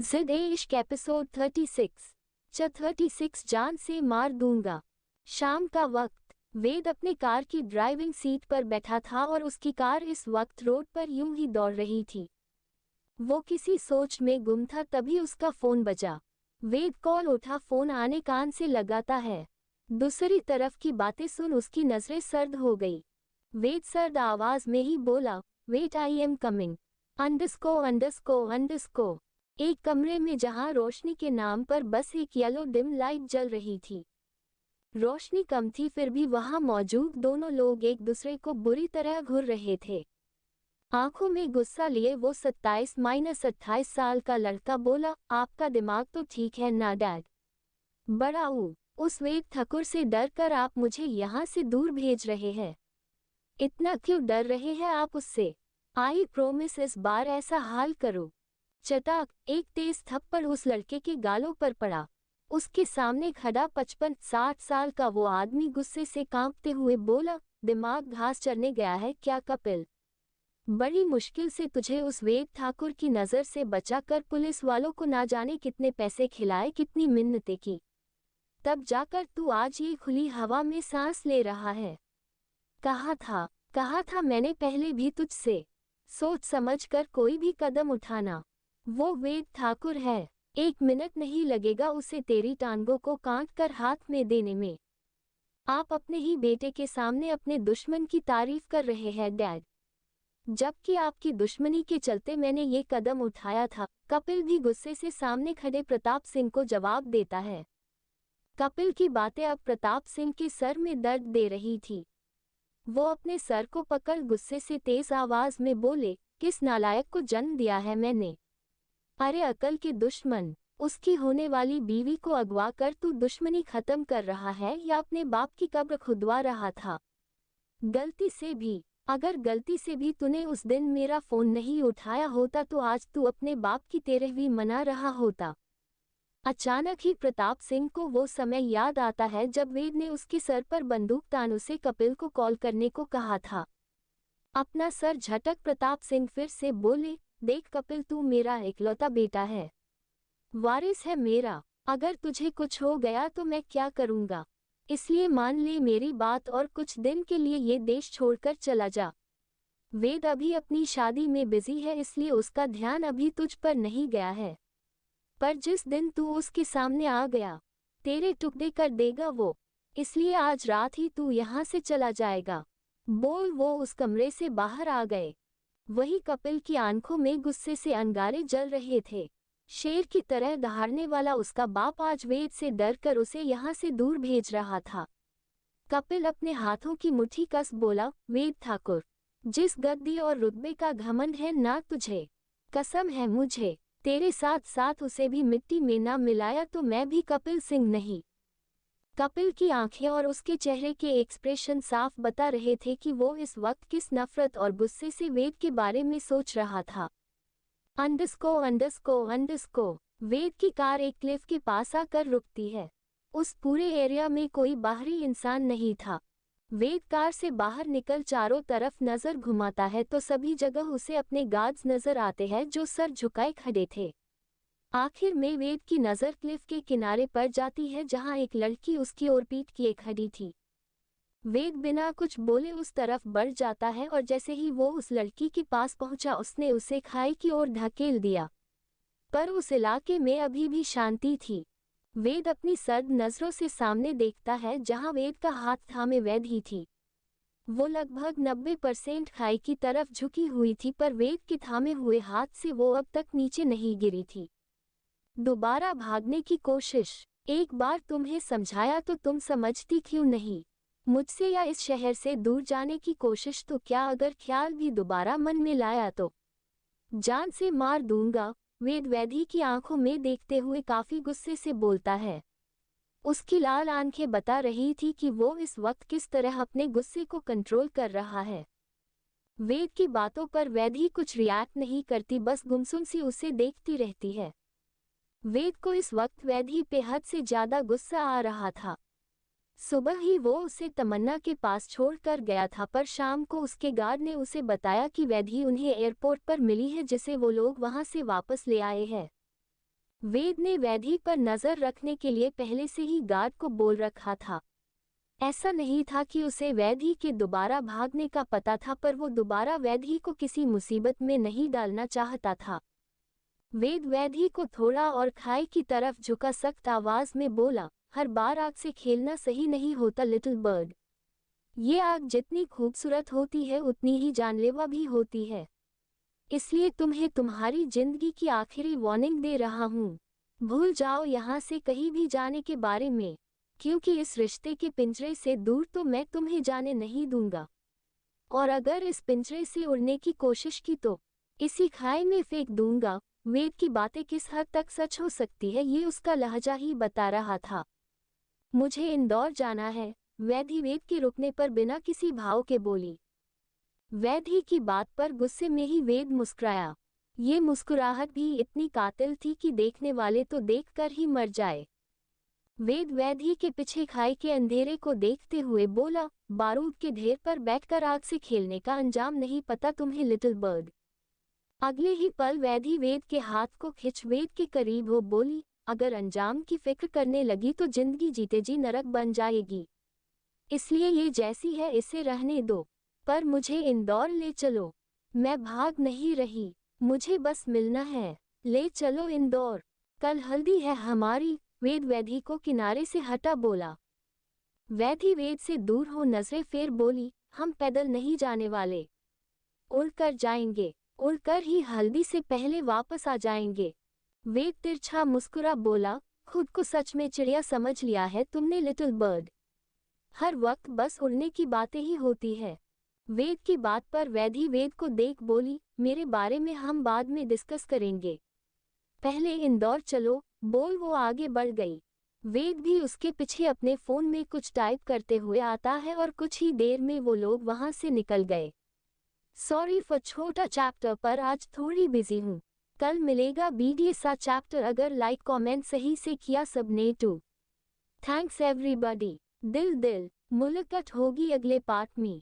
जिद इश्क एपिसोड 36। 36 जान से मार दूंगा। शाम का वक्त। वेद अपने कार की ड्राइविंग सीट पर बैठा था और उसकी कार इस वक्त रोड पर यूं ही दौड़ रही थी। वो किसी सोच में गुम था, तभी उसका फोन बजा। वेद कॉल उठा, फोन आने कान से लगाता है। दूसरी तरफ की बातें सुन उसकी नजरें सर्द हो गई। वेद सर्द आवाज में ही बोला, wait I am coming underscore underscore underscore. एक कमरे में जहां रोशनी के नाम पर बस एक येलो डिम लाइट जल रही थी। रोशनी कम थी, फिर भी वहां मौजूद दोनों लोग एक दूसरे को बुरी तरह घूर रहे थे। आंखों में गुस्सा लिए वो 27-28 साल का लड़का बोला, आपका दिमाग तो ठीक है ना डैड? बड़ाऊ, उस वेद ठाकुर से डर कर आप मुझे यहाँ से दूर भेज रहे हैं। इतना क्यों डर रहे हैं आप उससे? आई प्रोमिस इस बार ऐसा हाल करो। चटाक, एक तेज थप्पड़ उस लड़के के गालों पर पड़ा। उसके सामने खड़ा 55-60 साल का वो आदमी गुस्से से कांपते हुए बोला, दिमाग घास चरने गया है क्या कपिल? बड़ी मुश्किल से तुझे उस वेद ठाकुर की नजर से बचाकर पुलिस वालों को ना जाने कितने पैसे खिलाए, कितनी मिन्नतें की, तब जाकर तू आज ये खुली हवा में सांस ले रहा है। कहा था मैंने पहले भी तुझसे, सोच समझ कर कोई भी कदम उठाना। वो वेद ठाकुर है, 1 मिनट नहीं लगेगा उसे तेरी टांगों को काट कर हाथ में देने में। आप अपने ही बेटे के सामने अपने दुश्मन की तारीफ कर रहे हैं डैड, जबकि आपकी दुश्मनी के चलते मैंने ये कदम उठाया था। कपिल भी गुस्से से सामने खड़े प्रताप सिंह को जवाब देता है। कपिल की बातें अब प्रताप सिंह के सर में दर्द दे रही थी। वो अपने सर को पकड़ गुस्से से तेज आवाज में बोले, किस नालायक को जन्म दिया है मैंने? अरे अकल के दुश्मन, उसकी होने वाली बीवी को अगवा कर तू दुश्मनी खत्म कर रहा है या अपने बाप की कब्र खुदवा रहा था? अगर गलती से भी तूने उस दिन मेरा फोन नहीं उठाया होता तो आज तू अपने बाप की 13वीं मना रहा होता। अचानक ही प्रताप सिंह को वो समय याद आता है जब वेद ने उसके सर पर बंदूक तान उसे कपिल को कॉल करने को कहा था। अपना सर झटक प्रताप सिंह फिर से बोले, देख कपिल, तू मेरा इकलौता बेटा है, वारिस है मेरा। अगर तुझे कुछ हो गया तो मैं क्या करूंगा? इसलिए मान ले मेरी बात और कुछ दिन के लिए ये देश छोड़कर चला जा। वेद अभी अपनी शादी में बिजी है, इसलिए उसका ध्यान अभी तुझ पर नहीं गया है, पर जिस दिन तू उसके सामने आ गया तेरे टुकड़े कर देगा वो, इसलिए आज रात ही तू यहाँ से चला जाएगा। बोल वो उस कमरे से बाहर आ गए। वही कपिल की आंखों में गुस्से से अंगारे जल रहे थे। शेर की तरह दहाड़ने वाला उसका बाप आज वेद से डर कर उसे यहाँ से दूर भेज रहा था। कपिल अपने हाथों की मुट्ठी कस बोला, वेद ठाकुर, जिस गद्दी और रुतबे का घमंड है ना तुझे, कसम है मुझे, तेरे साथ साथ उसे भी मिट्टी में ना मिलाया तो मैं भी कपिल सिंह नहीं। कपिल की आंखें और उसके चेहरे के एक्सप्रेशन साफ बता रहे थे कि वो इस वक्त किस नफरत और गुस्से से वेद के बारे में सोच रहा था। अंडरस्को अंडरस्को अंडरस्को। वेद की कार एक क्लिफ के पास आकर रुकती है। उस पूरे एरिया में कोई बाहरी इंसान नहीं था। वेद कार से बाहर निकल चारों तरफ नजर घुमाता है तो सभी जगह उसे अपने गार्ड्स नजर आते हैं जो सर झुकाए खड़े थे। आखिर में वेद की नजर क्लिफ के किनारे पर जाती है जहां एक लड़की उसकी ओर पीठ किए खड़ी थी। वेद बिना कुछ बोले उस तरफ बढ़ जाता है और जैसे ही वो उस लड़की के पास पहुंचा उसने उसे खाई की ओर धकेल दिया, पर उस इलाके में अभी भी शांति थी। वेद अपनी सर्द नजरों से सामने देखता है जहां वेद का हाथ थामे वैद ही थी। वो लगभग 90% खाई की तरफ झुकी हुई थी, पर वेद के थामे हुए हाथ से वो अब तक नीचे नहीं गिरी थी। दोबारा भागने की कोशिश, एक बार तुम्हें समझाया तो तुम समझती क्यों नहीं? मुझसे या इस शहर से दूर जाने की कोशिश तो क्या, अगर ख्याल भी दोबारा मन में लाया तो जान से मार दूंगा। वेद वैधी की आंखों में देखते हुए काफी गुस्से से बोलता है। उसकी लाल आंखें बता रही थी कि वो इस वक्त किस तरह अपने गुस्से को कंट्रोल कर रहा है। वेद की बातों पर वैधी कुछ रिएक्ट नहीं करती, बस गुमसुम सी उसे देखती रहती है। वेद को इस वक्त वैधी पे हद से ज्यादा गुस्सा आ रहा था। सुबह ही वो उसे तमन्ना के पास छोड़कर गया था, पर शाम को उसके गार्ड ने उसे बताया कि वैधी उन्हें एयरपोर्ट पर मिली है जिसे वो लोग वहां से वापस ले आए हैं। वेद ने वैधी पर नजर रखने के लिए पहले से ही गार्ड को बोल रखा था। ऐसा नहीं था कि उसे वैधी के दोबारा भागने का पता था, पर वो दोबारा वैधी को किसी मुसीबत में नहीं डालना चाहता था। वेद वैधी को थोड़ा और खाई की तरफ झुका सख्त आवाज में बोला, हर बार आग से खेलना सही नहीं होता लिटिल बर्ड। ये आग जितनी खूबसूरत होती है उतनी ही जानलेवा भी होती है। इसलिए तुम्हें तुम्हारी जिंदगी की आखिरी वार्निंग दे रहा हूँ। भूल जाओ यहाँ से कहीं भी जाने के बारे में, क्योंकि इस रिश्ते के पिंजरे से दूर तो मैं तुम्हें जाने नहीं दूंगा। और अगर इस पिंजरे से उड़ने की कोशिश की तो इसी खाई में फेंक दूंगा। वेद की बातें किस हद तक सच हो सकती है ये उसका लहजा ही बता रहा था। मुझे इंदौर जाना है, वैधी वेद के रुकने पर बिना किसी भाव के बोली। वैधी की बात पर गुस्से में ही वेद मुस्कुराया। ये मुस्कुराहट भी इतनी कातिल थी कि देखने वाले तो देखकर ही मर जाए। वेद वैधी के पीछे खाई के अंधेरे को देखते हुए बोला, बारूद के ढेर पर बैठकर आग से खेलने का अंजाम नहीं पता तुम्हें लिटिल बर्ड। अगले ही पल वैधी वेद के हाथ को खिंच वेद के करीब हो बोली, अगर अंजाम की फिक्र करने लगी तो जिंदगी जीते जी नरक बन जाएगी। इसलिए ये जैसी है इसे रहने दो, पर मुझे इंदौर ले चलो। मैं भाग नहीं रही, मुझे बस मिलना है। ले चलो इंदौर, कल हल्दी है हमारी। वेद वैधी को किनारे से हटा बोला। वैधी वेद से दूर हो नजरें फेर बोली, हम पैदल नहीं जाने वाले, उड़कर जाएंगे। उड़कर ही हल्दी से पहले वापस आ जाएंगे। वेद तिरछा मुस्कुरा बोला, खुद को सच में चिड़िया समझ लिया है तुमने लिटिल बर्ड। हर वक्त बस उड़ने की बातें ही होती है। वेद की बात पर वैधी वेद को देख बोली, मेरे बारे में हम बाद में डिस्कस करेंगे, पहले इंदौर चलो। बोल वो आगे बढ़ गई। वेद भी उसके पीछे अपने फोन में कुछ टाइप करते हुए आता है और कुछ ही देर में वो लोग वहां से निकल गए। सॉरी फॉर छोटा चैप्टर, पर आज थोड़ी बिजी हूँ। कल मिलेगा BDSA चैप्टर। अगर लाइक कमेंट सही से किया सबने तो थैंक्स एवरीबॉडी। दिल मुलाकात होगी अगले पार्ट में।